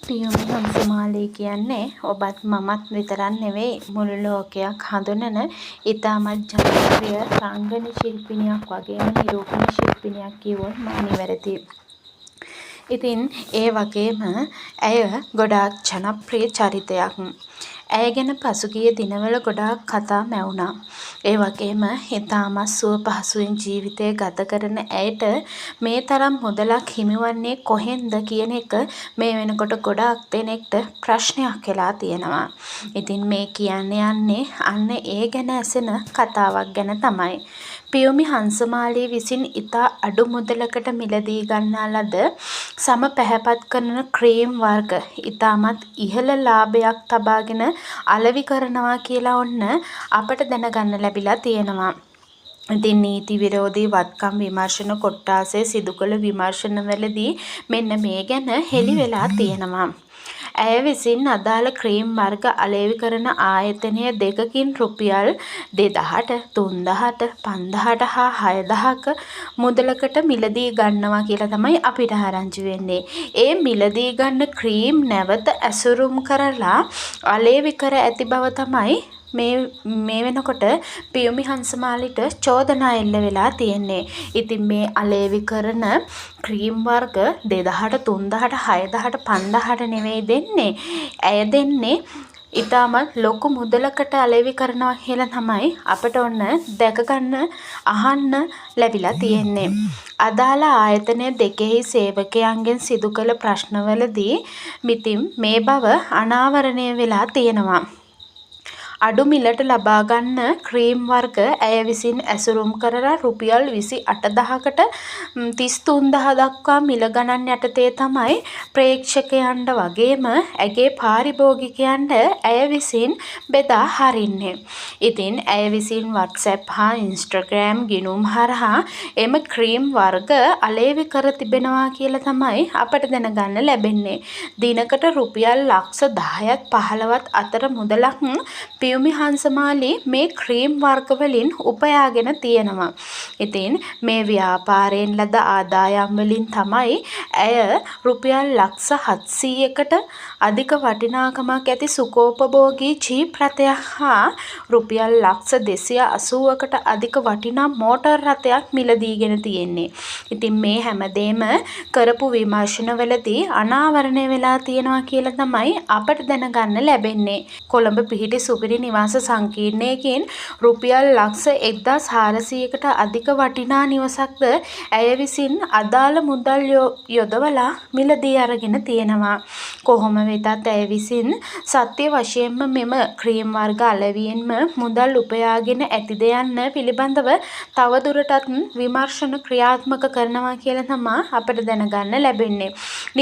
පියුමි හංසමාලී කියන්නේ ඔබත් මමත් විතරක් නෙවෙයි මුළු ලෝකයක් හඳුනන ඉතාමත් ජනප්‍රිය රංගන ශිල්පිනියක් වගේම නිරූපණ ශිල්පිනියක් කිව්වොත් මා නිවැරදියි. ඉතින් ඒ වගේම ඇය ගොඩාක් ජනප්‍රිය චරිතයක්. ඇය ගැන පසුගිය දිනවල ගොඩාක් කතා මැවුනා. ඒ වගේම ඉතාමත් සුව පහසුවෙන් ජීවිතය ගත කරන ඇයට මේ තරම් මුදලක් හිමිවන්නේ කොහෙන්ද කියන එක මේ වෙනකොට ගොඩාක් දෙනෙක්ට ප්‍රශ්නයක් වෙලා තියෙනවා. ඉතින් මේ කියන්න යන්නේ අන්න ඒ ගැන ඇසෙන කතාවක් ගැන තමයි. පියුමි හංසමාලී විසින් ඉතා අඩු මුදලකට මිලදී ගන්නා ලද සම පැහැපත් කරන ක්‍රීම් වර්ග ඉතාමත් ඉහළ ලාභයක් තබාගෙන අලෙවි කරනවා කියලා ඔන්න අපට දැනගන්න ලැබිලා තියෙනවා. ඉතින් නීති විරෝධී වත්කම් විමර්ශන කොට්ටාසය සිදු කළ විමර්ශනවලදී මෙන්න මේ ගැන හෙළි වෙලා තියෙනවා. ඇය විසින් අදාළ ක්‍රීම් වර්ග අලෙවි කරන ආයතනය දෙකකින් රුපියල් 2000ට 3000ට 5000ට හා 6000ක මුදලකට මිලදී ගන්නවා කියලා තමයි අපිට ආරංචි වෙන්නේ. ඒ මිලදී ගන්න ක්‍රීම් නැවත ඇසුරුම් කරලා අලෙවි කර ඇති බව තමයි මේ වෙනකොට පියුමි හංසමාලිට චෝදනා එල්ල වෙලා තියෙන්නේ. ඉතින් මේ අලෙවි කරන ක්‍රීම් වර්ග 2000ට 3000ට 6000ට 5000ට නෙවෙයි දෙන්නේ. ඇය දෙන්නේ ඉතාමත් ලොකු මුදලකට අලෙවි කරනවා කියලා තමයි අපට ඔන්න දැක ගන්න අහන්න ලැබිලා තියෙන්නේ. අදාළ ආයතන දෙකෙහි සේවකයන්ගෙන් සිදු කළ ප්‍රශ්නවලදී මිතින් මේ බව අනාවරණය වෙලා තියෙනවා. අඩු මිලට ලබා ගන්න ක්‍රීම් වර්ග ඇය විසින් ඇසුරුම් කරලා රුපියල් 28000කට 33000 දක්වා මිල ගණන් යටතේ තමයි ප්‍රේක්ෂකයන්ට වගේම ඇගේ පාරිභෝගිකයන්ට ඇය විසින් බෙදා හරින්නේ. ඉතින් ඇය විසින් WhatsApp හා Instagram ගිණුම් හරහා එම ක්‍රීම් වර්ග අලෙවි කර තිබෙනවා කියලා තමයි අපට දැනගන්න ලැබෙන්නේ. දිනකට රුපියල් ලක්ෂ 10ත් 15ත් අතර මුදලක් පියුමි හංසමාලී මේ ක්‍රීම් වර්ග වලින් උපයාගෙන තියෙනවා. ඉතින් මේ ව්‍යාපාරයෙන් ලද ආදායම් වලින් තමයි ඇය රුපියල් ලක්ෂ 700කට අධික වටිනාකමක් ඇති සුඛෝපභෝගී ජීප් රථයක් හා රුපියල් ලක්ෂ 280කට අධික වටිනා මෝටර් රථයක් මිලදීගෙන තියෙන්නේ. ඉතින් මේ හැමදේම කරපු විමර්ශනවලදී අනාවරණය වෙලා තියෙනවා කියලා තමයි අපට දැනගන්න ලැබෙන්නේ. කොළඹ පිහිටි සුපිරි නිවාස සංකීර්ණයකින් රුපියල් ලක්ෂ 1400කට අධික වටිනා නිවසක්ද ඇය විසින් අදාළ මුදල් යොදවලා මිලදී අරගෙන තියෙනවා. කොහොම වෙතත් ඇය විසින් සත්‍ය වශයෙන්ම මෙම ක්‍රීම් වර්ග අලෙවියෙන්ම මුදල් උපයාගෙන ඇතිද යන්න පිළිබඳව තවදුරටත් විමර්ශන ක්‍රියාත්මක කරනවා කියලා තමයි අපට දැනගන්න ලැබෙන්නේ.